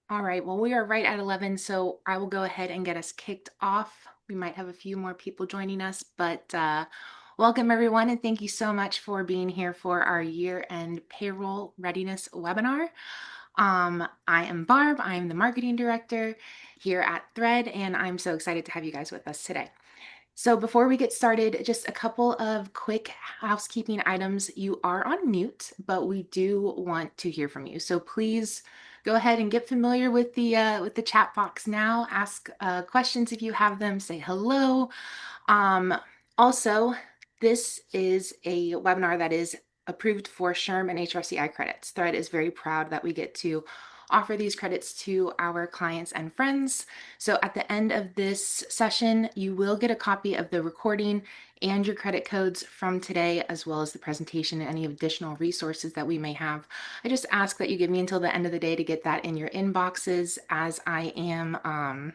All right, well, we are right at 11, so I will go ahead and get us kicked off. We might have a few more people joining us, but welcome everyone, and thank you so much for being here for our year-end payroll readiness webinar. I am Barb, I am the marketing director here at Thread, and I'm so excited to have you guys with us today. So before we get started, just a couple of quick housekeeping items. You are on mute, but we do want to hear from you. So please go ahead and get familiar with the chat box now. Ask questions if you have them. Say hello. Um, Also, this is a webinar that is approved for SHRM and HRCI credits. Thread is very proud that we get to offer these credits to our clients and friends. So at the end of this session, you will get a copy of the recording and your credit codes from today, as well as the presentation and any additional resources that we may have. I just ask that you give me until the end of the day to get that in your inboxes, as I am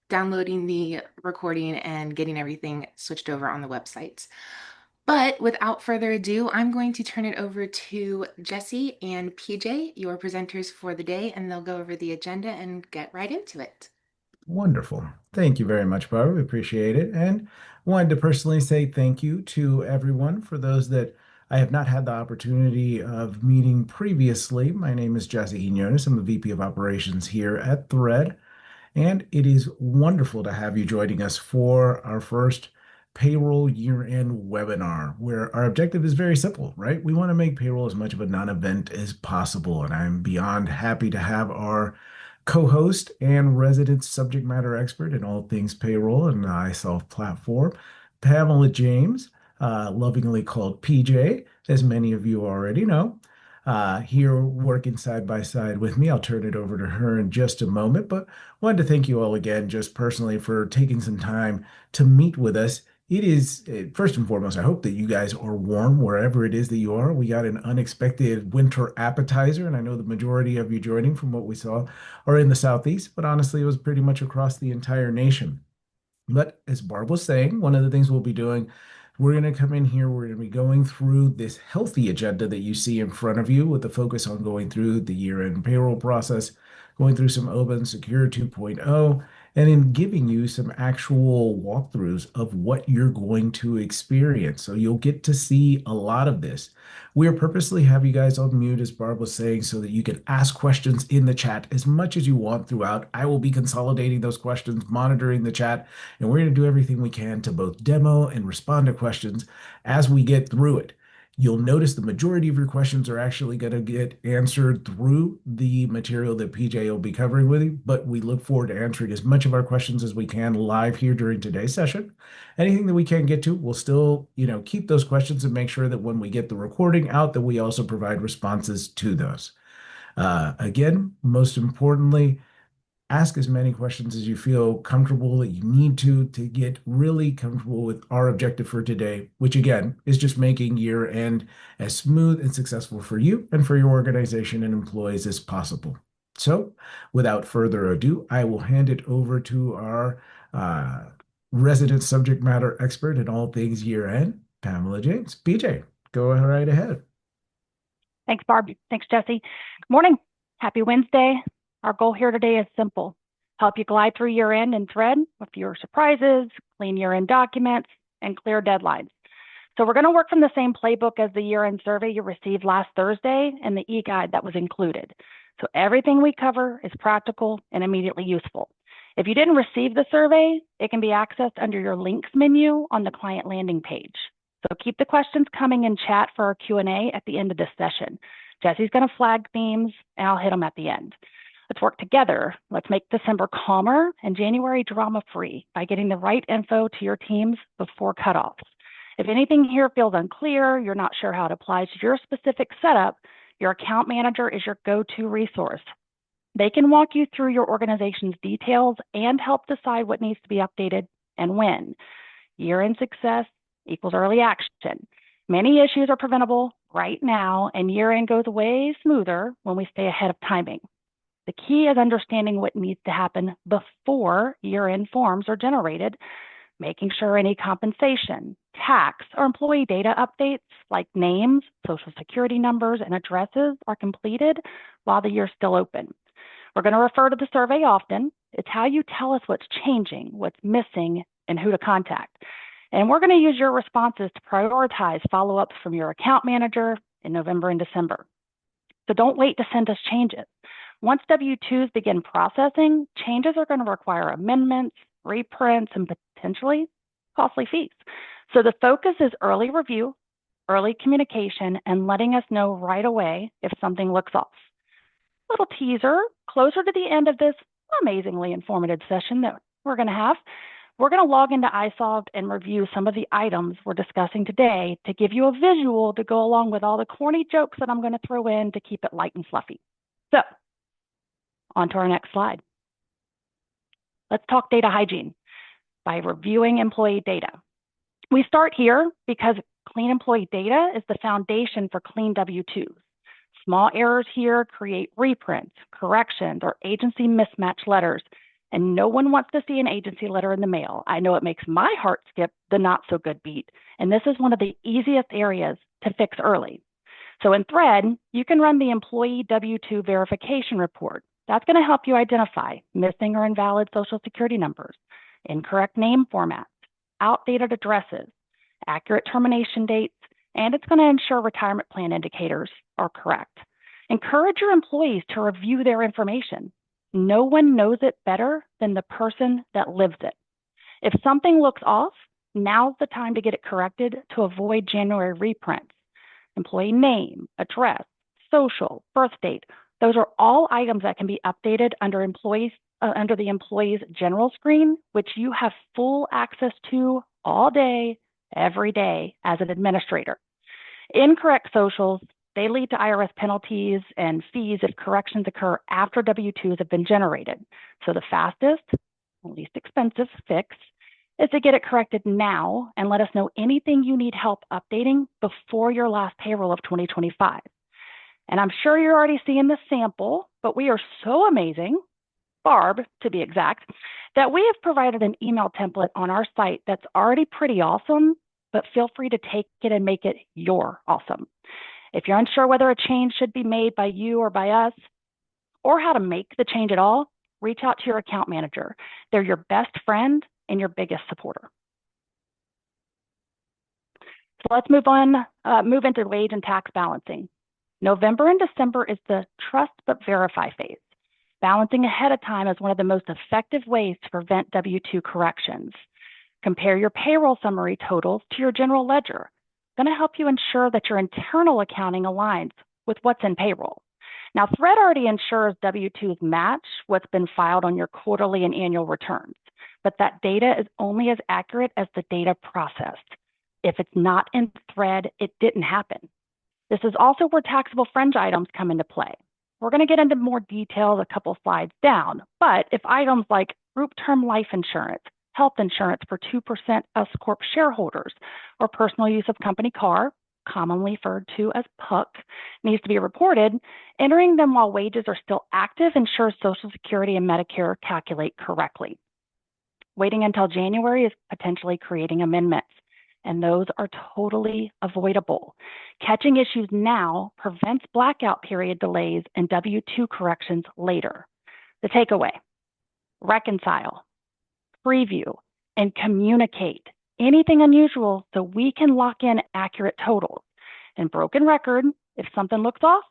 downloading the recording and getting everything switched over on the websites. But without further ado, I'm going to turn it over to Jesse and PJ, your presenters for the day, and they'll go over the agenda and get right into it. Wonderful. Thank you very much, Barbara. We appreciate it. And wanted to personally say thank you to everyone. For those that I have not had the opportunity of meeting previously, my name is Jesse Quiñones. I'm the VP of Operations here at Thread. And it is wonderful to have you joining us for our first payroll year-end webinar, where our objective is very simple, right? We want to make payroll as much of a non-event as possible. And I'm beyond happy to have our co-host and resident subject matter expert in all things payroll and iSolve platform, Pamela James, lovingly called PJ, as many of you already know. Here working side by side with me. I'll turn it over to her in just a moment, but wanted to thank you all again, just personally, for taking some time to meet with us. It is, first and foremost, I hope that you guys are warm wherever it is that you are. We got an unexpected winter appetizer, and I know the majority of you joining from what we saw are in the Southeast, but honestly, it was pretty much across the entire nation. But as Barb was saying, one of the things we'll be doing, we're going to come in here, we're going to be going through this healthy agenda that you see in front of you with the focus on going through the year-end payroll process, going through some Open Secure 2.0, and in giving you some actual walkthroughs of what you're going to experience. So you'll get to see a lot of this. We're purposely have you guys on mute, as Barb was saying, so that you can ask questions in the chat as much as you want throughout. I will be consolidating those questions, monitoring the chat, and we're going to do everything we can to both demo and respond to questions as we get through it. You'll notice the majority of your questions are actually going to get answered through the material that PJ will be covering with you, but we look forward to answering as much of our questions as we can live here during today's session. Anything that we can't get to, we'll still, keep those questions and make sure that when we get the recording out, that we also provide responses to those. Again, most importantly, ask as many questions as you feel comfortable that you need to get really comfortable with our objective for today, which again is just making year end as smooth and successful for you and for your organization and employees as possible. So without further ado, I will hand it over to our resident subject matter expert in all things year end, Pamela James. PJ, go right ahead. Thanks, Barb. Thanks, Jesse. Good morning. Happy Wednesday. Our goal here today is simple. Help you glide through year-end in Thread with fewer surprises, clean year-end documents, and clear deadlines. So we're going to work from the same playbook as the year-end survey you received last Thursday and the e-guide that was included. So everything we cover is practical and immediately useful. If you didn't receive the survey, it can be accessed under your links menu on the client landing page. So keep the questions coming in chat for our Q&A at the end of this session. Jesse's going to flag themes, and I'll hit them at the end. Let's work together. Let's make December calmer and January drama-free by getting the right info to your teams before cutoffs. If anything here feels unclear, you're not sure how it applies to your specific setup, your account manager is your go-to resource. They can walk you through your organization's details and help decide what needs to be updated and when. Year-end success equals early action. Many issues are preventable right now, and year-end goes way smoother when we stay ahead of timing. The key is understanding what needs to happen before year-end forms are generated, making sure any compensation, tax, or employee data updates like names, social security numbers, and addresses are completed while the year's still open. We're going to refer to the survey often. It's how you tell us what's changing, what's missing, and who to contact. And we're going to use your responses to prioritize follow-ups from your account manager in November and December. So don't wait to send us changes. Once W-2s begin processing, changes are going to require amendments, reprints, and potentially costly fees. So the focus is early review, early communication, and letting us know right away if something looks off. Little teaser, closer to the end of this amazingly informative session that we're going to log into iSolved and review some of the items we're discussing today to give you a visual to go along with all the corny jokes that I'm going to throw in to keep it light and fluffy. So, on to our next slide. Let's talk data hygiene by reviewing employee data. We start here because clean employee data is the foundation for clean W-2s. Small errors here create reprints, corrections, or agency mismatch letters, and no one wants to see an agency letter in the mail. I know it makes my heart skip the not so good beat, and this is one of the easiest areas to fix early. So in Thread, you can run the employee W-2 verification report. That's going to help you identify missing or invalid Social Security numbers, incorrect name formats, outdated addresses, accurate termination dates, and it's going to ensure retirement plan indicators are correct. Encourage your employees to review their information. No one knows it better than the person that lives it. If something looks off, now's the time to get it corrected to avoid January reprints. Employee name, address, social, birth date, those are all items that can be updated under the employee's general screen, which you have full access to all day, every day as an administrator. Incorrect socials, they lead to IRS penalties and fees if corrections occur after W-2s have been generated. So the fastest, least expensive fix is to get it corrected now and let us know anything you need help updating before your last payroll of 2025. And I'm sure you're already seeing the sample, but we are so amazing, Barb to be exact, that we have provided an email template on our site that's already pretty awesome, but feel free to take it and make it your awesome. If you're unsure whether a change should be made by you or by us, or how to make the change at all, reach out to your account manager. They're your best friend and your biggest supporter. So let's move into wage and tax balancing. November and December is the trust but verify phase. Balancing ahead of time is one of the most effective ways to prevent W-2 corrections. Compare your payroll summary totals to your general ledger. It's going to help you ensure that your internal accounting aligns with what's in payroll. Now, Thread already ensures W-2s match what's been filed on your quarterly and annual returns, but that data is only as accurate as the data processed. If it's not in Thread, it didn't happen. This is also where taxable fringe items come into play. We're going to get into more details a couple slides down, but if items like group term life insurance, health insurance for 2% S Corp shareholders, or personal use of company car, commonly referred to as PUC, needs to be reported, entering them while wages are still active ensures Social Security and Medicare calculate correctly. Waiting until January is potentially creating amendments, and those are totally avoidable. Catching issues now prevents blackout period delays and W-2 corrections later. The takeaway: reconcile, preview, and communicate anything unusual so we can lock in accurate totals. And broken record, if something looks off,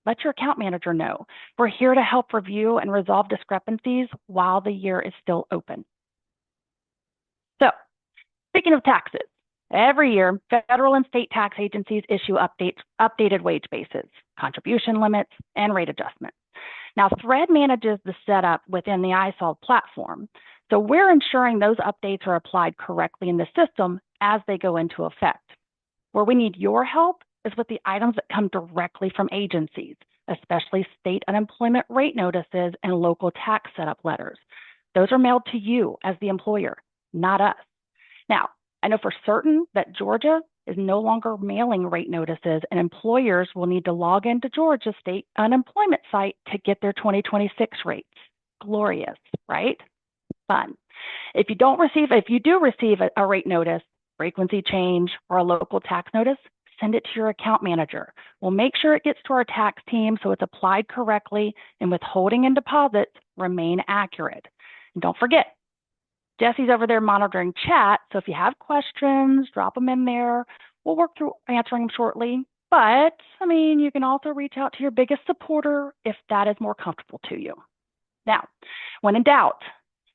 let your account manager know. We're here to help review and resolve discrepancies while the year is still open. So, speaking of taxes, every year, federal and state tax agencies issue updated wage bases, contribution limits, and rate adjustments. Now, Thread manages the setup within the iSolved platform, so we're ensuring those updates are applied correctly in the system as they go into effect. Where we need your help is with the items that come directly from agencies, especially state unemployment rate notices and local tax setup letters. Those are mailed to you as the employer, not us. Now, I know for certain that Georgia is no longer mailing rate notices, and employers will need to log into Georgia state unemployment site to get their 2026 rates. Glorious, right? Fun. If you do receive a rate notice, frequency change, or a local tax notice, send it to your account manager. We'll make sure it gets to our tax team so it's applied correctly and withholding and deposits remain accurate. And don't forget, Jesse's over there monitoring chat, so if you have questions, drop them in there. We'll work through answering them shortly. But, I mean, you can also reach out to your biggest supporter if that is more comfortable to you. Now, when in doubt,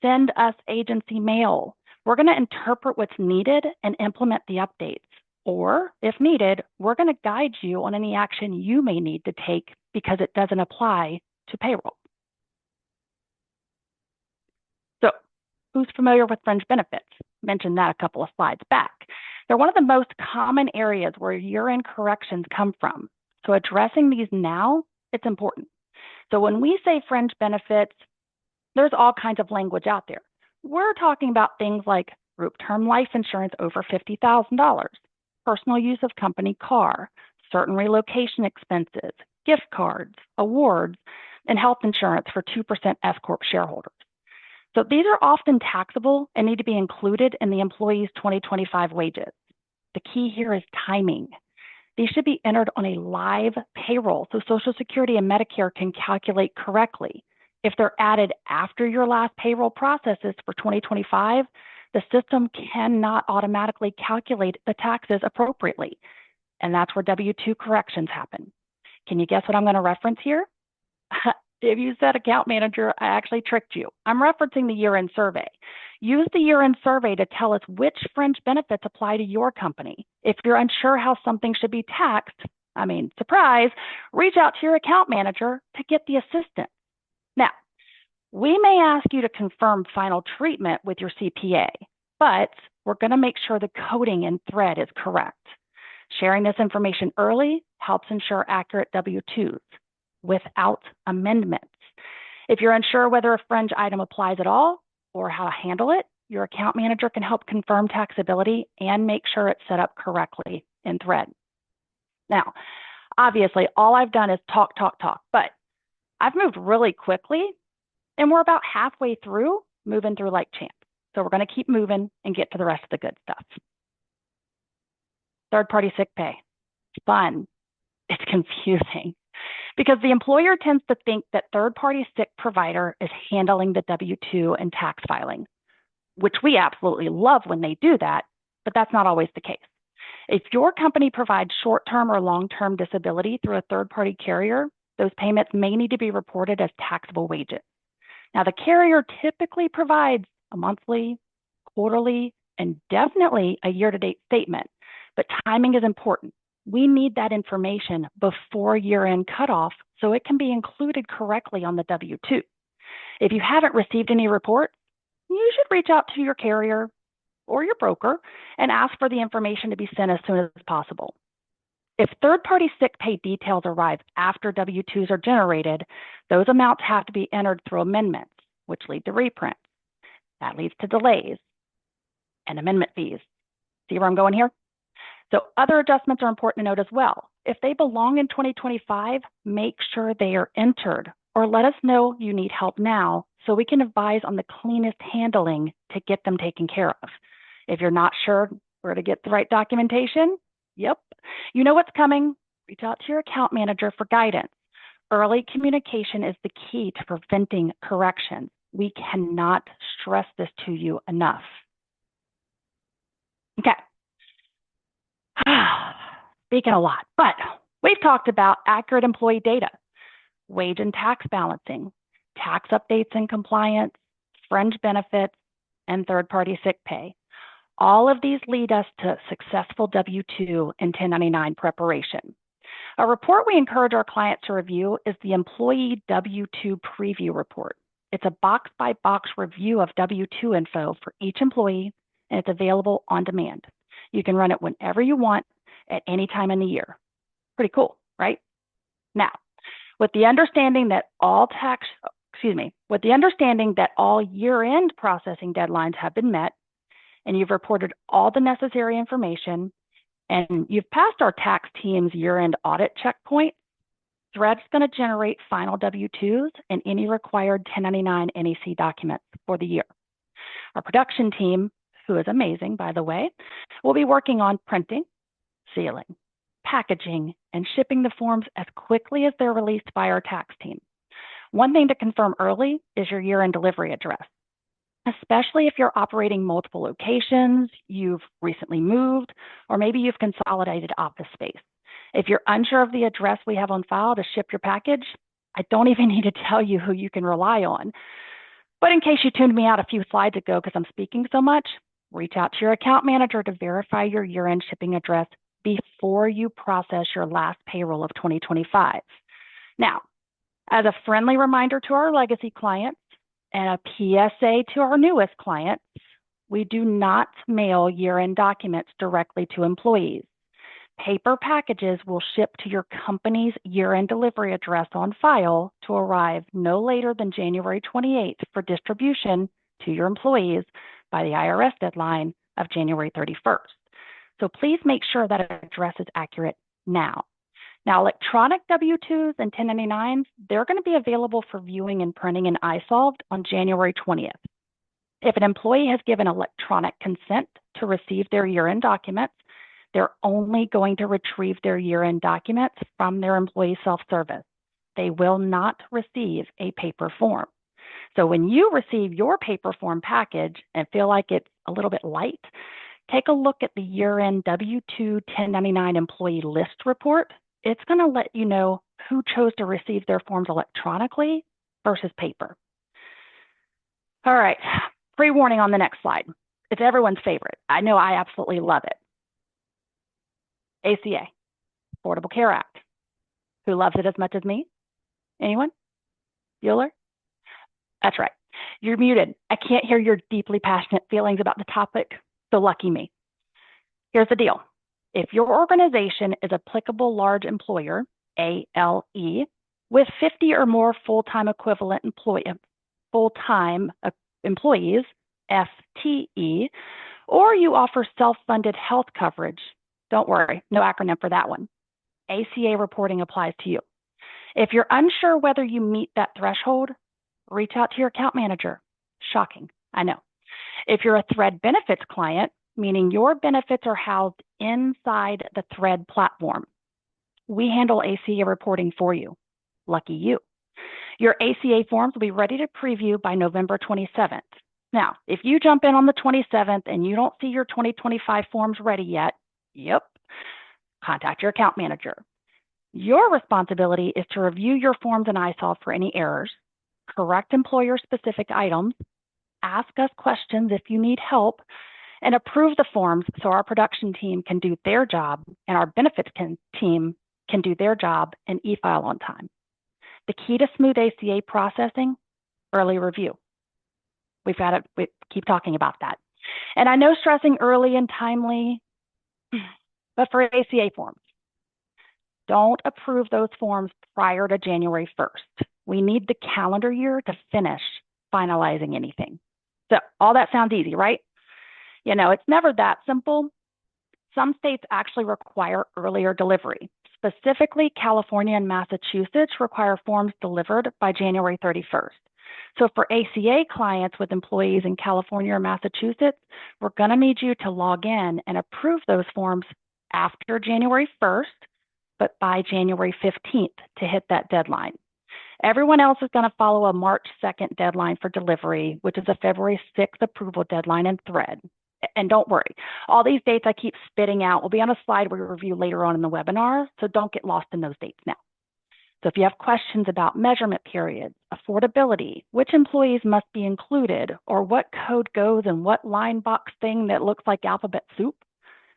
send us agency mail. We're going to interpret what's needed and implement the updates. Or, if needed, we're going to guide you on any action you may need to take because it doesn't apply to payroll. So, who's familiar with fringe benefits? Mentioned that a couple of slides back. They're one of the most common areas where year-end corrections come from. So addressing these now, it's important. So when we say fringe benefits, there's all kinds of language out there. We're talking about things like group term life insurance over $50,000, personal use of company car, certain relocation expenses, gift cards, awards, and health insurance for 2% S Corp shareholders. So these are often taxable and need to be included in the employee's 2025 wages. The key here is timing. These should be entered on a live payroll so Social Security and Medicare can calculate correctly. If they're added after your last payroll processes for 2025, the system cannot automatically calculate the taxes appropriately. And that's where W-2 corrections happen. Can you guess what I'm going to reference here? If you said account manager, I actually tricked you. I'm referencing the year-end survey. Use the year-end survey to tell us which fringe benefits apply to your company. If you're unsure how something should be taxed, surprise, reach out to your account manager to get the assistance. Now, we may ask you to confirm final treatment with your CPA, but we're going to make sure the coding in thread is correct. Sharing this information early helps ensure accurate W-2s without amendments. If you're unsure whether a fringe item applies at all or how to handle it, your account manager can help confirm taxability and make sure it's set up correctly in thread. Now, obviously, all I've done is talk, but I've moved really quickly and we're about halfway through, moving through like champ. So we're going to keep moving and get to the rest of the good stuff. Third-party sick pay. It's fun. It's confusing because the employer tends to think that third-party sick provider is handling the W-2 and tax filing, which we absolutely love when they do that, but that's not always the case. If your company provides short-term or long-term disability through a third-party carrier, those payments may need to be reported as taxable wages. Now, the carrier typically provides a monthly, quarterly, and definitely a year-to-date statement, but timing is important. We need that information before year-end cutoff so it can be included correctly on the W-2. If you haven't received any report, you should reach out to your carrier or your broker and ask for the information to be sent as soon as possible. If third-party sick pay details arrive after W-2s are generated, those amounts have to be entered through amendments, which lead to reprints. That leads to delays and amendment fees. See where I'm going here? So other adjustments are important to note as well. If they belong in 2025, make sure they are entered or let us know you need help now so we can advise on the cleanest handling to get them taken care of. If you're not sure where to get the right documentation, yep, you know what's coming. Reach out to your account manager for guidance. Early communication is the key to preventing corrections. We cannot stress this to you enough. Okay. Speaking a lot, but we've talked about accurate employee data, wage and tax balancing, tax updates and compliance, fringe benefits, and third-party sick pay. All of these lead us to successful W-2 and 1099 preparation. A report we encourage our clients to review is the Employee W-2 Preview Report. It's a box-by-box review of W-2 info for each employee, and it's available on demand. You can run it whenever you want at any time in the year. Pretty cool, right? Now, with the understanding that all year-end processing deadlines have been met, and you've reported all the necessary information, and you've passed our tax team's year-end audit checkpoint, Thread's going to generate final W-2s and any required 1099 NEC documents for the year. Our production team, who is amazing, by the way, will be working on printing, sealing, packaging, and shipping the forms as quickly as they're released by our tax team. One thing to confirm early is your year-end delivery address, especially if you're operating multiple locations, you've recently moved, or maybe you've consolidated office space. If you're unsure of the address we have on file to ship your package, I don't even need to tell you who you can rely on. But in case you tuned me out a few slides ago because I'm speaking so much, reach out to your account manager to verify your year-end shipping address before you process your last payroll of 2025. Now, as a friendly reminder to our legacy clients and a PSA to our newest clients, we do not mail year-end documents directly to employees. Paper packages will ship to your company's year-end delivery address on file to arrive no later than January 28th for distribution to your employees by the IRS deadline of January 31st. So please make sure that address is accurate now. Now, electronic W-2s and 1099s, they're going to be available for viewing and printing in iSolved on January 20th. If an employee has given electronic consent to receive their year-end documents, they're only going to retrieve their year-end documents from their employee self-service. They will not receive a paper form. So when you receive your paper form package and feel like it's a little bit light, take a look at the year-end W-2 1099 employee list report. It's going to let you know who chose to receive their forms electronically versus paper. All right, pre-warning on the next slide. It's everyone's favorite. I know I absolutely love it. ACA, Affordable Care Act. Who loves it as much as me? Anyone? Bueller? That's right. You're muted. I can't hear your deeply passionate feelings about the topic, so lucky me. Here's the deal. If your organization is applicable large employer, ALE, with 50 or more full-time equivalent employees, FTE, or you offer self-funded health coverage, don't worry, no acronym for that one. ACA reporting applies to you. If you're unsure whether you meet that threshold, reach out to your account manager. Shocking, I know. If you're a Thread benefits client, meaning your benefits are housed inside the Thread platform, we handle ACA reporting for you. Lucky you. Your ACA forms will be ready to preview by November 27th. Now, if you jump in on the 27th and you don't see your 2025 forms ready yet, contact your account manager. Your responsibility is to review your forms in iSolve for any errors, correct employer-specific items, ask us questions if you need help, and approve the forms so our production team can do their job and our benefits team can do their job and e-file on time. The key to smooth ACA processing, early review. We keep talking about that. And I know stressing early and timely, but for ACA forms, don't approve those forms prior to January 1st. We need the calendar year to finish finalizing anything. So all that sounds easy, right? You know, it's never that simple. Some states actually require earlier delivery. Specifically, California and Massachusetts require forms delivered by January 31st. So for ACA clients with employees in California or Massachusetts, we're going to need you to log in and approve those forms after January 1st, but by January 15th to hit that deadline. Everyone else is going to follow a March 2nd deadline for delivery, which is a February 6th approval deadline in Thread. And don't worry, all these dates I keep spitting out will be on a slide we review later on in the webinar, so don't get lost in those dates now. So if you have questions about measurement periods, affordability, which employees must be included, or what code goes in what line box thing that looks like alphabet soup,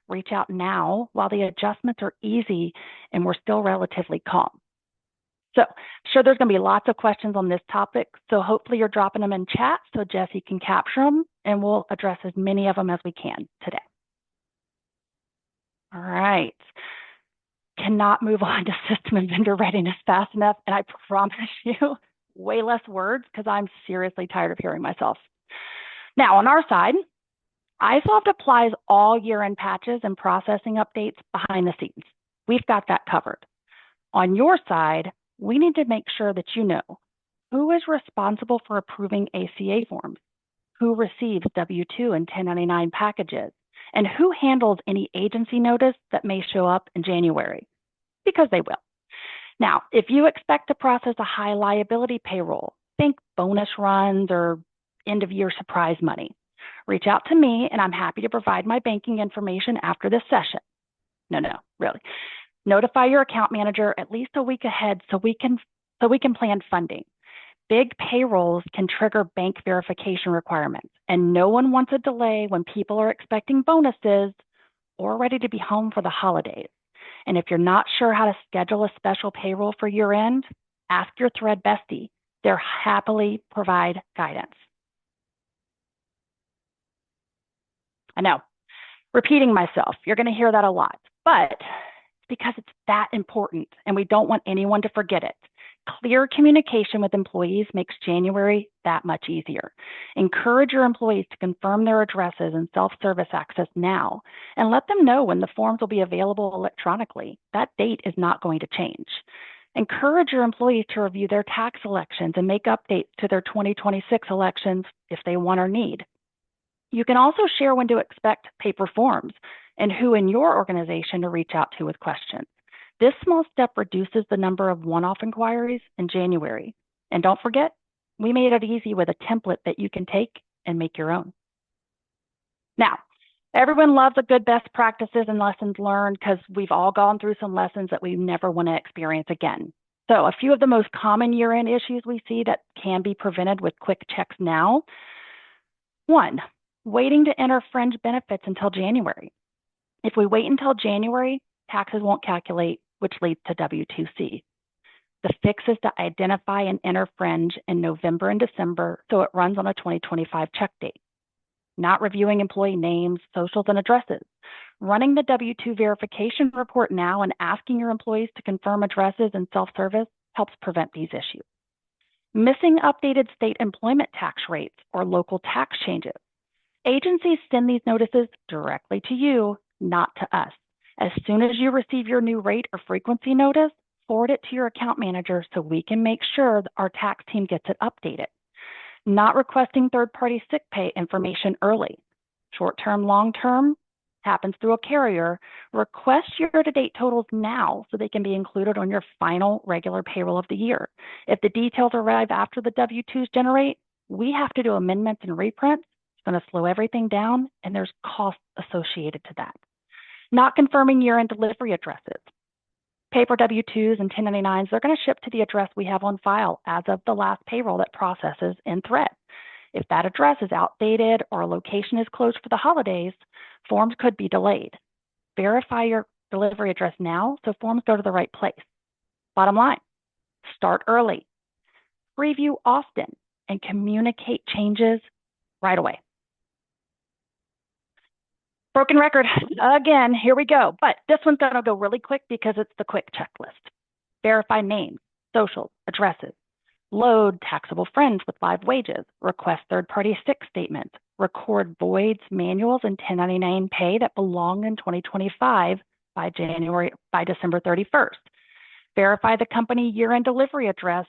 reach out now while the adjustments are easy and we're still relatively calm. So I'm sure there's going to be lots of questions on this topic, so hopefully you're dropping them in chat so Jesse can capture them, and we'll address as many of them as we can today. All right. Cannot move on to system and vendor readiness fast enough, and I promise you way less words because I'm seriously tired of hearing myself. Now, on our side, iSolved applies all year-end patches and processing updates behind the scenes. We've got that covered. On your side, we need to make sure that you know who is responsible for approving ACA forms, who receives W-2 and 1099 packages, And who handles any agency notice that may show up in January? Because they will. Now, if you expect to process a high liability payroll, think bonus runs or end of year surprise money, reach out to me and I'm happy to provide my banking information after this session. No, really. Notify your account manager at least a week ahead so we can plan funding. Big payrolls can trigger bank verification requirements, and no one wants a delay when people are expecting bonuses or ready to be home for the holidays. And if you're not sure how to schedule a special payroll for year end, ask your thread bestie. They'll happily provide guidance. I know, repeating myself, you're going to hear that a lot, but it's because it's that important and we don't want anyone to forget it. Clear communication with employees makes January that much easier. Encourage your employees to confirm their addresses and self-service access now, and let them know when the forms will be available electronically. That date is not going to change. Encourage your employees to review their tax elections and make updates to their 2026 elections if they want or need. You can also share when to expect paper forms and who in your organization to reach out to with questions. This small step reduces the number of one-off inquiries in January. And don't forget, we made it easy with a template that you can take and make your own. Now, everyone loves a good best practices and lessons learned because we've all gone through some lessons that we never want to experience again. So a few of the most common year-end issues we see that can be prevented with quick checks now. 1, waiting to enter fringe benefits until January. If we wait until January, taxes won't calculate, which leads to W-2C. The fix is to identify and enter fringe in November and December so it runs on a 2025 check date. Not reviewing employee names, socials, and addresses. Running the W-2 verification report now and asking your employees to confirm addresses and self-service helps prevent these issues. Missing updated state employment tax rates or local tax changes. Agencies send these notices directly to you, not to us. As soon as you receive your new rate or frequency notice, forward it to your account manager so we can make sure that our tax team gets it updated. Not requesting third-party sick pay information early. Short-term, long-term happens through a carrier. Request year-to-date totals now so they can be included on your final regular payroll of the year. If the details arrive after the W-2s generate, we have to do amendments and reprints. It's going to slow everything down, and there's costs associated to that. Not confirming year-end delivery addresses. Paper W-2s and 1099s, they're going to ship to the address we have on file as of the last payroll that processes in thread. If that address is outdated or a location is closed for the holidays, forms could be delayed. Verify your delivery address now so forms go to the right place. Bottom line, start early, review often, and communicate changes right away. Broken record again, here we go. But this one's going to go really quick because it's the quick checklist. Verify names, socials, addresses, load taxable fringe with live wages, request third-party sick statements, record voids, manuals, and 1099 pay that belong in 2025 by December 31st. Verify the company year-end delivery address,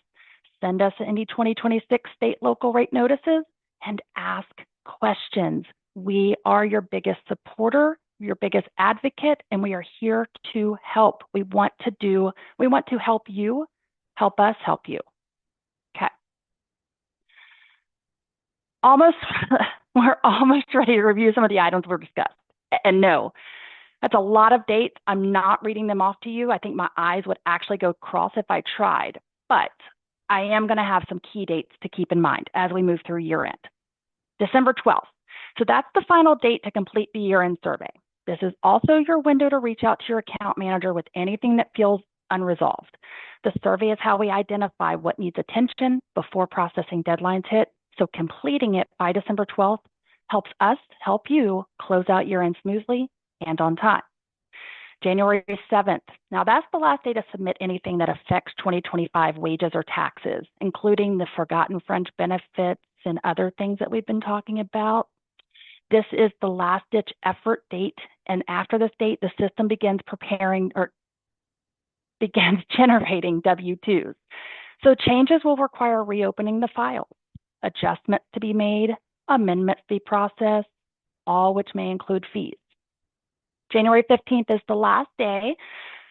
send us any 2026 state local rate notices, and ask questions. We are your biggest supporter, your biggest advocate, and we are here to help. We want to help you, help us help you. Okay. We're almost ready to review some of the items we're discussed. And no, that's a lot of dates. I'm not reading them off to you. I think my eyes would actually go cross if I tried, but I am going to have some key dates to keep in mind as we move through year end. December 12th. So that's the final date to complete the year-end survey. This is also your window to reach out to your account manager with anything that feels unresolved. The survey is how we identify what needs attention before processing deadlines hit. So completing it by December 12th helps us help you close out year-end smoothly and on time. January 7th. Now that's the last day to submit anything that affects 2025 wages or taxes, including the forgotten fringe benefits and other things that we've been talking about. This is the last ditch effort date. And after this date, the system begins generating W-2s. So changes will require reopening the files, adjustments to be made, amendments to be processed, all which may include fees. January 15th is the last day.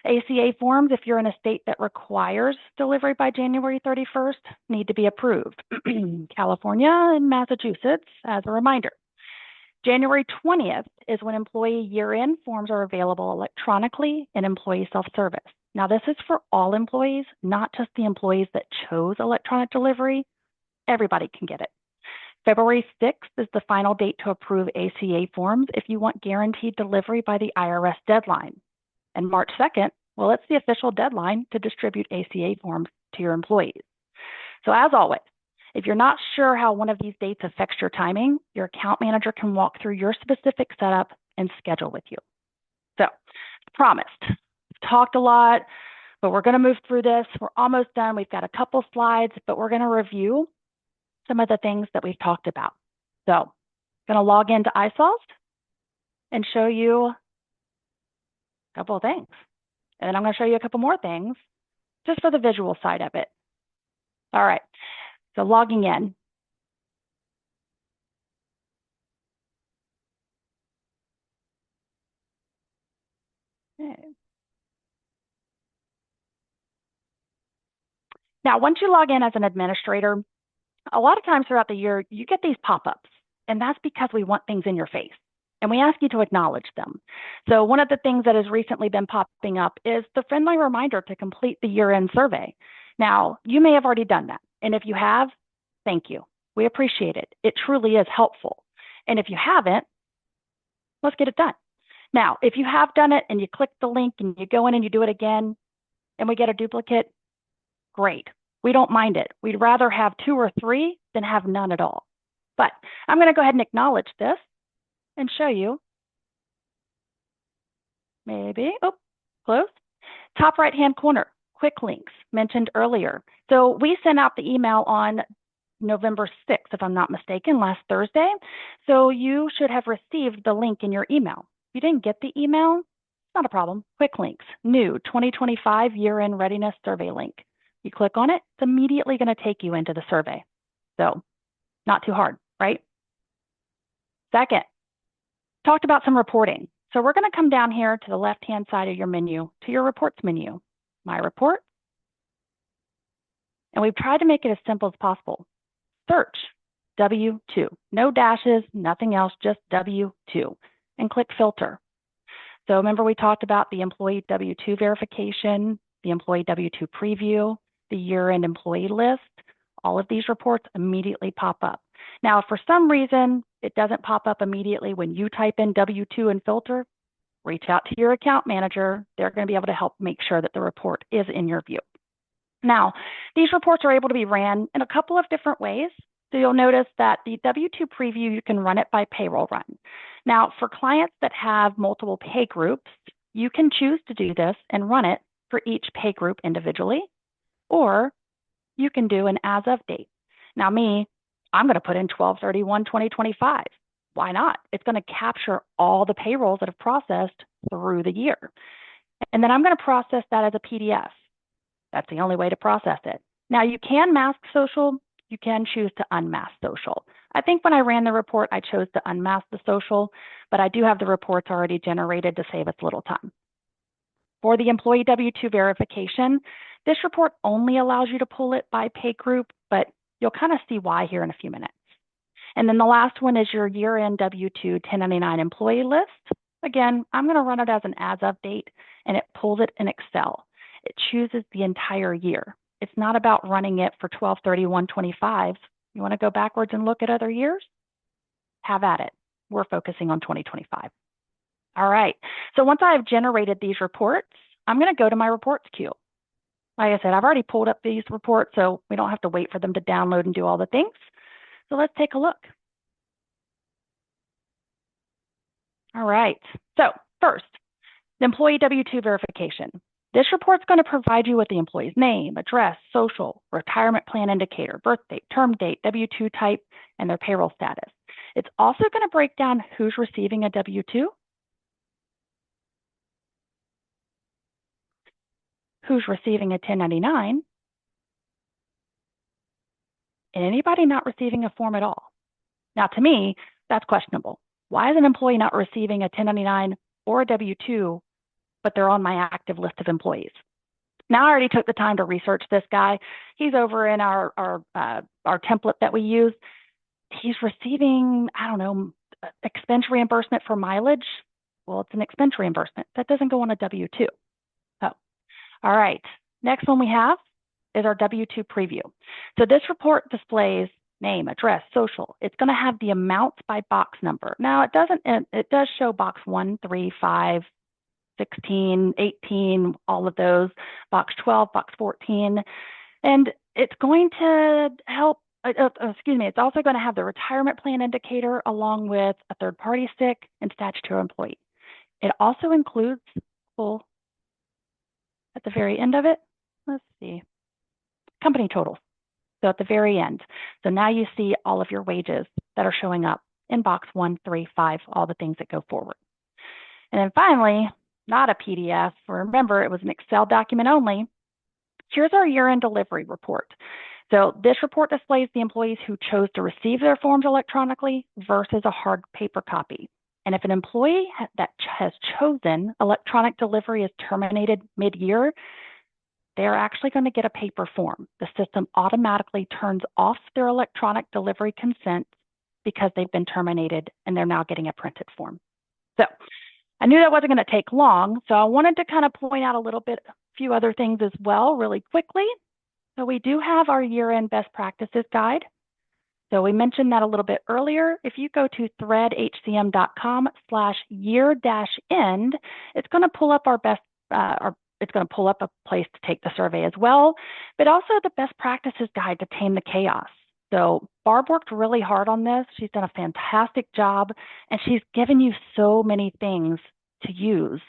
ACA forms, if you're in a state that requires delivery by January 31st, need to be approved. California and Massachusetts, as a reminder. January 20th is when employee year-end forms are available electronically in employee self-service. Now, this is for all employees, not just the employees that chose electronic delivery. Everybody can get it. February 6th is the final date to approve ACA forms if you want guaranteed delivery by the IRS deadline. And March 2nd, well, it's the official deadline to distribute ACA forms to your employees. So as always, if you're not sure how one of these dates affects your timing, your account manager can walk through your specific setup and schedule with you. So, promised. We've talked a lot, but we're going to move through this. We're almost done. We've got a couple slides, but we're going to review some of the things that we've talked about. So, I'm going to log into iSolved and show you a couple of things. And then I'm going to show you a couple more things just for the visual side of it. All right. So logging in. Okay. Now, once you log in as an administrator, a lot of times throughout the year, you get these pop-ups, and that's because we want things in your face, and we ask you to acknowledge them. So one of the things that has recently been popping up is the friendly reminder to complete the year-end survey. Now, you may have already done that, and if you have, thank you. We appreciate it. It truly is helpful. And if you haven't, let's get it done. Now, if you have done it and you click the link and you go in and you do it again and we get a duplicate, great. We don't mind it. We'd rather have 2 or 3 than have none at all. But I'm going to go ahead and acknowledge this and show you. Maybe, close. Top right-hand corner, quick links mentioned earlier. So we sent out the email on November 6th, if I'm not mistaken, last Thursday. So you should have received the link in your email. If you didn't get the email, not a problem. Quick links, new 2025 year-end readiness survey link. You click on it, it's immediately going to take you into the survey. So not too hard, right? Second, talked about some reporting. So we're going to come down here to the left-hand side of your menu, to your reports menu, my report. And we've tried to make it as simple as possible. Search W2, no dashes, nothing else, just W2, and click filter. So remember we talked about the employee W2 verification, the employee W2 preview, the year-end employee list. All of these reports immediately pop up. Now, if for some reason it doesn't pop up immediately when you type in W2 and filter, reach out to your account manager. They're going to be able to help make sure that the report is in your view. Now, these reports are able to be ran in a couple of different ways. So you'll notice that the W2 preview, you can run it by payroll run. Now, for clients that have multiple pay groups, you can choose to do this and run it for each pay group individually, or you can do an as of date. Now I'm going to put in 12/31/2025. Why not? It's going to capture all the payrolls that have processed through the year. And then I'm going to process that as a PDF. That's the only way to process it. Now you can mask social, you can choose to unmask social. I think when I ran the report, I chose to unmask the social, but I do have the reports already generated to save us a little time. For the employee W2 verification, this report only allows you to pull it by pay group, but you'll kind of see why here in a few minutes. And then the last one is your year-end W2 1099 employee list. Again, I'm going to run it as an as of date, and it pulls it in Excel. It chooses the entire year. It's not about running it for 12/31/25. You want to go backwards and look at other years? Have at it. We're focusing on 2025. All right. So once I've generated these reports, I'm going to go to my reports queue. Like I said, I've already pulled up these reports, so we don't have to wait for them to download and do all the things. So let's take a look. All right. So first, the employee W2 verification. This report's going to provide you with the employee's name, address, social, retirement plan indicator, birth date, term date, W2 type, and their payroll status. It's also going to break down who's receiving a W2, who's receiving a 1099, and anybody not receiving a form at all. Now, to me, that's questionable. Why is an employee not receiving a 1099 or a W-2, but they're on my active list of employees. Now, I already took the time to research this guy. He's over in our template that we use. He's receiving, I don't know, expense reimbursement for mileage. Well, it's an expense reimbursement. That doesn't go on a W-2. Oh, all right. Next one we have is our W-2 preview. So this report displays name, address, social. It's going to have the amounts by box number. Now, it does show box 1, 3, 5, 16, 18, all of those, box 12, box 14. And it's going to help, it's also going to have the retirement plan indicator along with a third-party sick and statutory employee. It also includes, well, at the very end of it, let's see, company totals. So at the very end. So now you see all of your wages that are showing up in box 1, 3, 5, all the things that go forward. And then finally, not a PDF, remember it was an Excel document only. Here's our year-end delivery report. So this report displays the employees who chose to receive their forms electronically versus a hard paper copy. And if an employee that has chosen electronic delivery is terminated mid-year, they're actually going to get a paper form. The system automatically turns off their electronic delivery consent because they've been terminated and they're now getting a printed form. So I knew that wasn't going to take long, so I wanted to kind of point out a few other things as well really quickly. So we do have our year-end best practices guide. So we mentioned that a little bit earlier. If you go to threadhcm.com/year-end, it's going to pull up our best, it's going to pull up a place to take the survey as well, but also the best practices guide to tame the chaos. So Barb worked really hard on this. She's done a fantastic job, and she's given you so many things to use.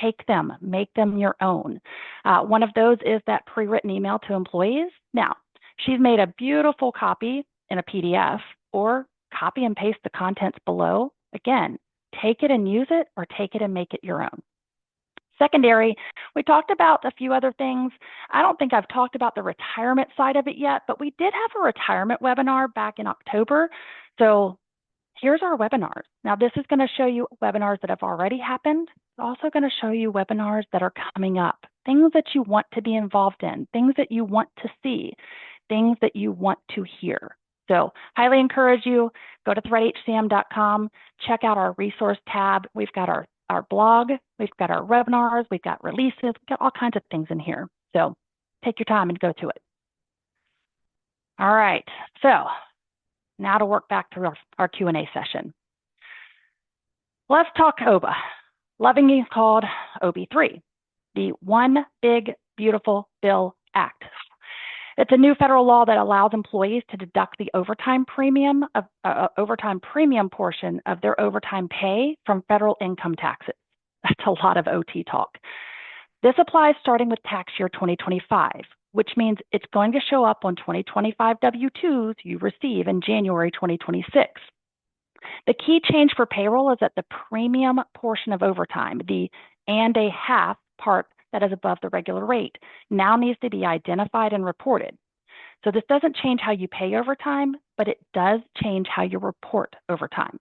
Take them, make them your own. One of those is that pre-written email to employees. Now, she's made a beautiful copy in a PDF, or copy and paste the contents below. Again, take it and use it, or take it and make it your own. Secondary, we talked about a few other things. I don't think I've talked about the retirement side of it yet, but we did have a retirement webinar back in October. So here's our webinars. Now, this is going to show you webinars that have already happened. It's also going to show you webinars that are coming up, things that you want to be involved in, things that you want to see, things that you want to hear. So highly encourage you, go to threadhcm.com, check out our resource tab. We've got our blog, we've got our webinars, we've got releases, we've got all kinds of things in here. So take your time and go to it. All right, so now to work back through our Q&A session. Let's talk OBA, lovingly called OB3, the One Big Beautiful Bill Act. It's a new federal law that allows employees to deduct the overtime premium portion of their overtime pay from federal income taxes. That's a lot of OT talk. This applies starting with tax year 2025, which means it's going to show up on 2025 W-2s you receive in January 2026. The key change for payroll is that the premium portion of overtime, the and a half part that is above the regular rate, now needs to be identified and reported. So this doesn't change how you pay overtime, but it does change how you report overtime.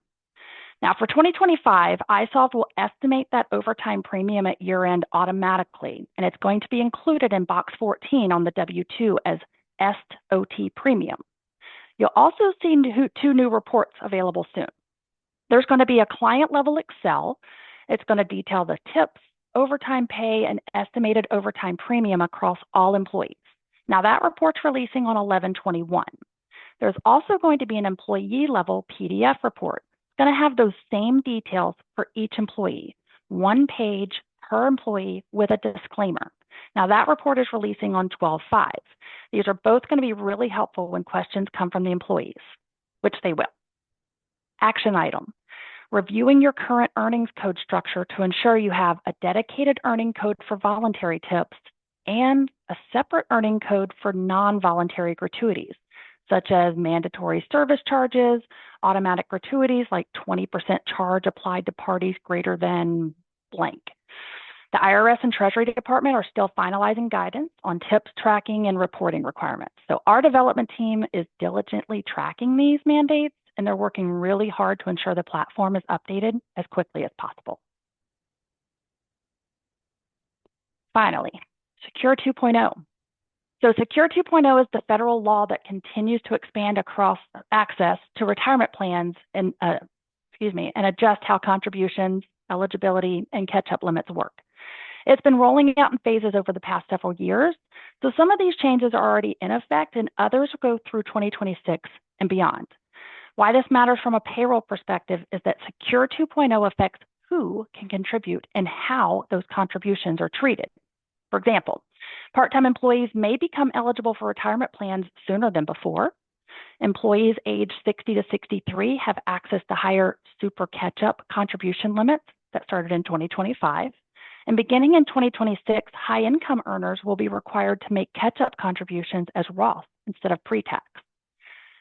Now for 2025, iSolved will estimate that overtime premium at year end automatically, and it's going to be included in box 14 on the W-2 as SOT premium. You'll also see two new reports available soon. There's going to be a client level Excel. It's going to detail the tips, overtime pay, and estimated overtime premium across all employees. Now that report's releasing on 11/21. There's also going to be an employee level PDF report. It's going to have those same details for each employee, one page per employee with a disclaimer. Now that report is releasing on 12/5. These are both going to be really helpful when questions come from the employees, which they will. Action item. Reviewing your current earnings code structure to ensure you have a dedicated earning code for voluntary tips and a separate earning code for non-voluntary gratuities, such as mandatory service charges, automatic gratuities like 20% charge applied to parties greater than blank. The IRS and Treasury Department are still finalizing guidance on tips tracking and reporting requirements. So our development team is diligently tracking these mandates, and they're working really hard to ensure the platform is updated as quickly as possible. Finally, Secure 2.0. So Secure 2.0 is the federal law that continues to expand across access to retirement plans and adjust how contributions, eligibility, and catch-up limits work. It's been rolling out in phases over the past several years. So some of these changes are already in effect and others will go through 2026 and beyond. Why this matters from a payroll perspective is that Secure 2.0 affects who can contribute and how those contributions are treated. For example, part-time employees may become eligible for retirement plans sooner than before. Employees aged 60 to 63 have access to higher super catch-up contribution limits that started in 2025. And beginning in 2026, high-income earners will be required to make catch-up contributions as Roth instead of pre-tax.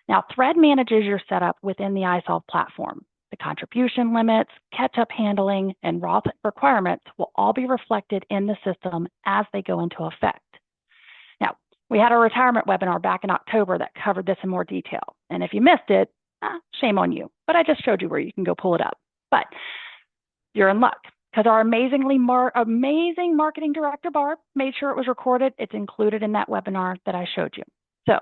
Now, THRED manages your setup within the iSolve platform. The contribution limits, catch-up handling, and Roth requirements will all be reflected in the system as they go into effect. Now, we had a retirement webinar back in October that covered this in more detail. And if you missed it, shame on you. But I just showed you where you can go pull it up. But you're in luck because our amazing marketing director, Barb, made sure it was recorded. It's included in that webinar that I showed you. So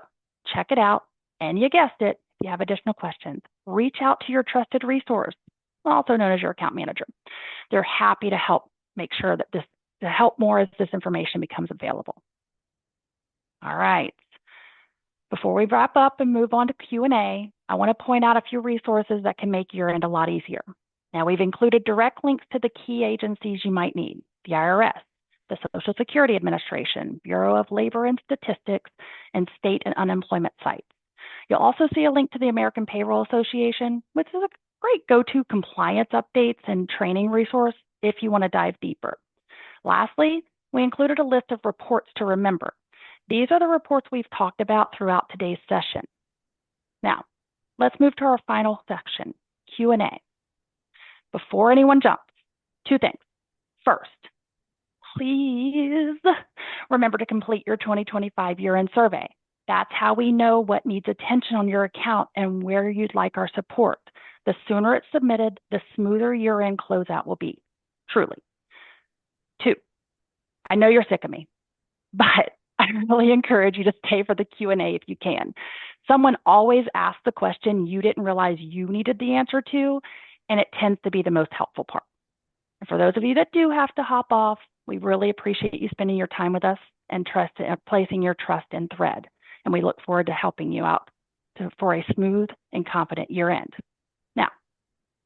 check it out. And you guessed it, if you have additional questions, reach out to your trusted resource, also known as your account manager. They're happy to help make sure that to help more as this information becomes available. All right. Before we wrap up and move on to Q&A, I want to point out a few resources that can make your end a lot easier. Now, we've included direct links to the key agencies you might need: the IRS, the Social Security Administration, Bureau of Labor and Statistics, and state and unemployment sites. You'll also see a link to the American Payroll Association, which is a great go-to compliance updates and training resource if you want to dive deeper. Lastly, we included a list of reports to remember. These are the reports we've talked about throughout today's session. Now, let's move to our final section, Q&A. Before anyone jumps, two things. First, please remember to complete your 2025 year-end survey. That's how we know what needs attention on your account and where you'd like our support. The sooner it's submitted, the smoother year-end closeout will be, truly. Two, I know you're sick of me, but I really encourage you to stay for the Q&A if you can. Someone always asks the question you didn't realize you needed the answer to, and it tends to be the most helpful part. And for those of you that do have to hop off, we really appreciate you spending your time with us and placing your trust in THRED. And we look forward to helping you out for a smooth and confident year end. Now,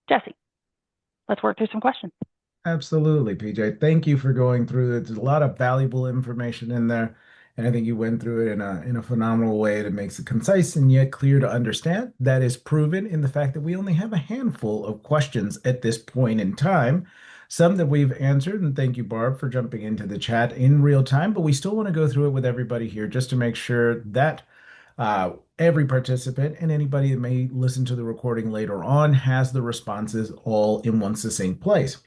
Jesse, let's work through some questions. Absolutely, PJ. Thank you for going through it. There's a lot of valuable information in there, and I think you went through it in a phenomenal way that makes it concise and yet clear to understand. That is proven in the fact that we only have a handful of questions at this point in time. Some that we've answered, and thank you, Barb, for jumping into the chat in real time, but we still want to go through it with everybody here just to make sure that every participant and anybody that may listen to the recording later on has the responses all in one succinct place.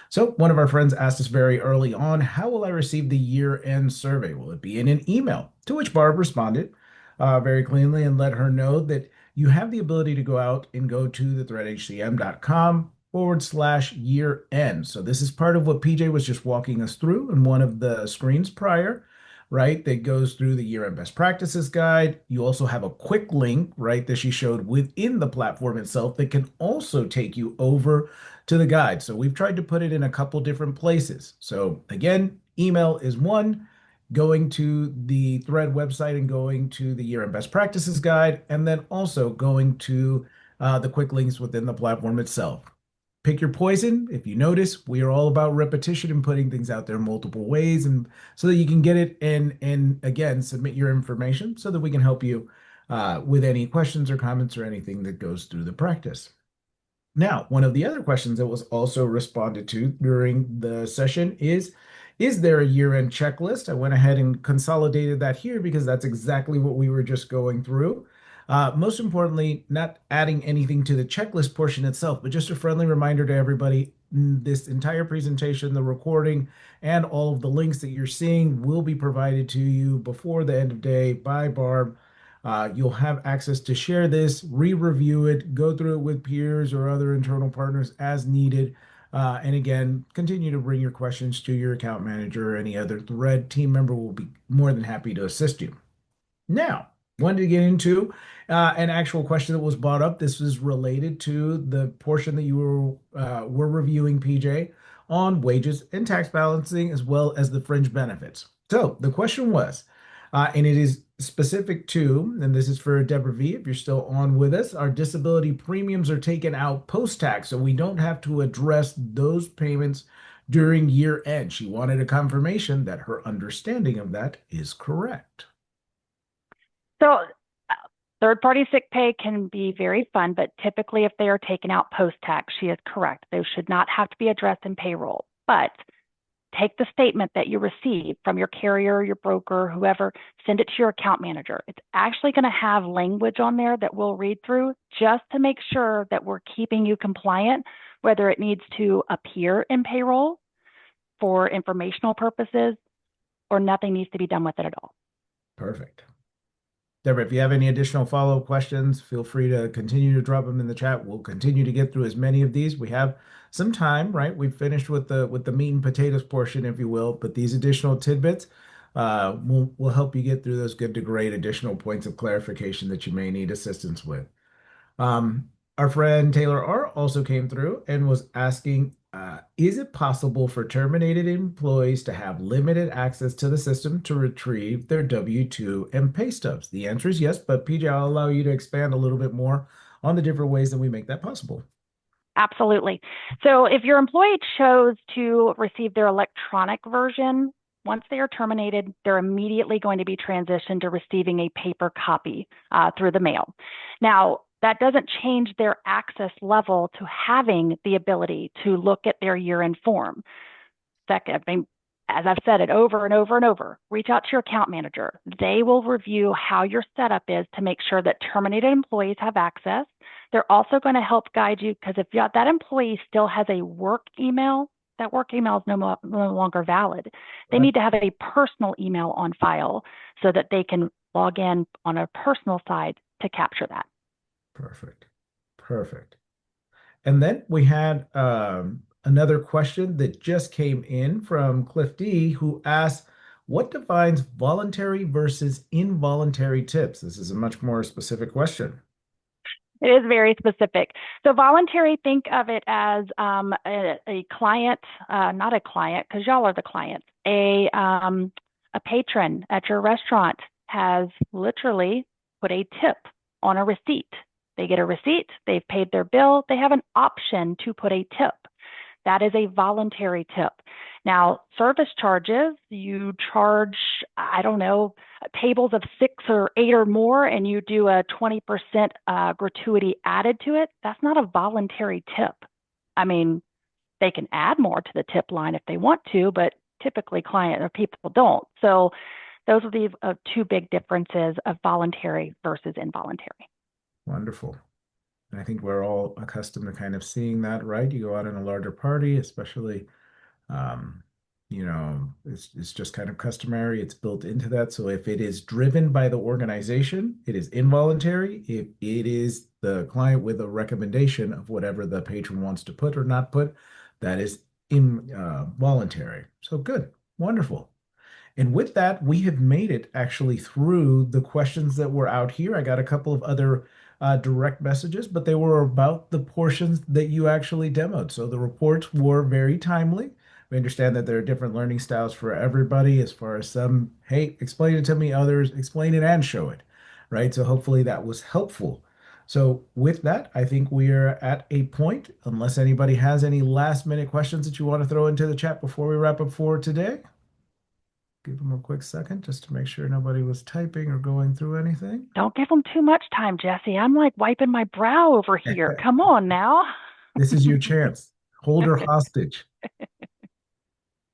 So one of our friends asked us very early on, how will I receive the year-end survey? Will it be in an email? To which Barb responded very cleanly and let her know that you have the ability to go out and go to the threadhcm.com/year end. So this is part of what PJ was just walking us through in one of the screens prior, right? That goes through the year-end best practices guide. You also have a quick link, right, that she showed within the platform itself that can also take you over to the guide. So we've tried to put it in a couple different places. So again, email is one, going to the THRED website and going to the year-end best practices guide, and then also going to the quick links within the platform itself. Pick your poison. If you notice, we are all about repetition and putting things out there multiple ways, and so that you can get it and again, submit your information so that we can help you with any questions or comments or anything that goes through the practice. Now, one of the other questions that was also responded to during the session is there a year-end checklist? I went ahead and consolidated that here because that's exactly what we were just going through. Most importantly, not adding anything to the checklist portion itself, but just a friendly reminder to everybody, this entire presentation, the recording, and all of the links that you're seeing will be provided to you before the end of day by Barb. You'll have access to share this, re-review it, go through it with peers or other internal partners as needed. And again, continue to bring your questions to your account manager or any other thread team member will be more than happy to assist you. Now, wanted to get into an actual question that was brought up. This was related to the portion that you were reviewing, PJ, on wages and tax balancing, as well as the fringe benefits. So the question was, and it is specific to, and this is for Deborah V, if you're still on with us, our disability premiums are taken out post-tax, so we don't have to address those payments during year end. She wanted a confirmation that her understanding of that is correct. So third-party sick pay can be very fun, but typically if they are taken out post-tax, she is correct. Those should not have to be addressed in payroll. But take the statement that you receive from your carrier, your broker, whoever, send it to your account manager. It's actually going to have language on there that we'll read through just to make sure that we're keeping you compliant, whether it needs to appear in payroll for informational purposes or nothing needs to be done with it at all. Perfect. Deborah, if you have any additional follow-up questions, feel free to continue to drop them in the chat. We'll continue to get through as many of these. We have some time, right? We've finished with the meat and potatoes portion, if you will, but these additional tidbits will help you get through those good to great additional points of clarification that you may need assistance with. Our friend Taylor R also came through and was asking, is it possible for terminated employees to have limited access to the system to retrieve their W-2 and pay stubs? The answer is yes, but PJ, I'll allow you to expand a little bit more on the different ways that we make that possible. Absolutely. So if your employee chose to receive their electronic version, once they are terminated, they're immediately going to be transitioned to receiving a paper copy through the mail. Now, that doesn't change their access level to having the ability to look at their year-end form. Second, I mean, as I've said it over and over and over, reach out to your account manager. They will review how your setup is to make sure that terminated employees have access. They're also going to help guide you because if that employee still has a work email, that work email is no longer valid. They need to have a personal email on file so that they can log in on a personal side to capture that. Perfect. Perfect. And then we had another question that just came in from Cliff D, who asked, what defines voluntary versus involuntary tips? This is a much more specific question. It is very specific. So voluntary, think of it as a client, not a client, because y'all are the clients. A patron at your restaurant has literally put a tip on a receipt. They get a receipt, they've paid their bill, they have an option to put a tip. That is a voluntary tip. Now, service charges, you charge, I don't know, tables of 6 or 8 or more, and you do a 20% gratuity added to it. That's not a voluntary tip. I mean, they can add more to the tip line if they want to, but typically client or people don't. So those are the two big differences of voluntary versus involuntary. Wonderful. And I think we're all accustomed to kind of seeing that, right? You go out in a larger party, especially, you know, it's just kind of customary. It's built into that. So if it is driven by the organization, it is involuntary. If it is the client with a recommendation of whatever the patron wants to put or not put, that is involuntary. So good. Wonderful. And with that, we have made it actually through the questions that were out here. I got a couple of other direct messages, but they were about the portions that you actually demoed. So the reports were very timely. We understand that there are different learning styles for everybody as far as some, hey, explain it to me, others, explain it and show it, right? So hopefully that was helpful. So with that, I think we are at a point, unless anybody has any last minute questions that you want to throw into the chat before we wrap up for today. Give them a quick second just to make sure nobody was typing or going through anything. Don't give them too much time, Jesse. I'm like wiping my brow over here. Come on now. This is your chance. Hold her hostage.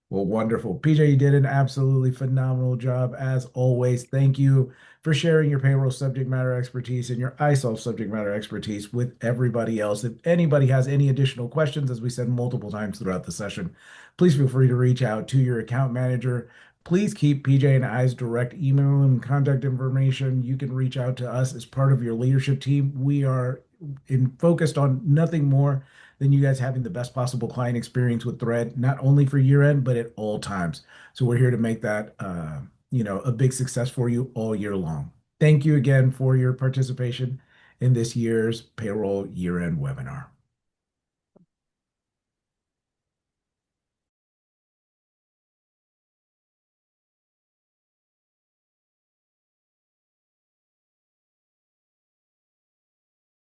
Well, wonderful. PJ, you did an absolutely phenomenal job as always. Thank you for sharing your payroll subject matter expertise and your iSolve subject matter expertise with everybody else. If anybody has any additional questions, as we said multiple times throughout the session, please feel free to reach out to your account manager. Please keep PJ and I's direct email and contact information. You can reach out to us as part of your leadership team. We are focused on nothing more than you guys having the best possible client experience with Thread, not only for year end, but at all times. So we're here to make that, a big success for you all year long. Thank you again for your participation in this year's payroll year end webinar.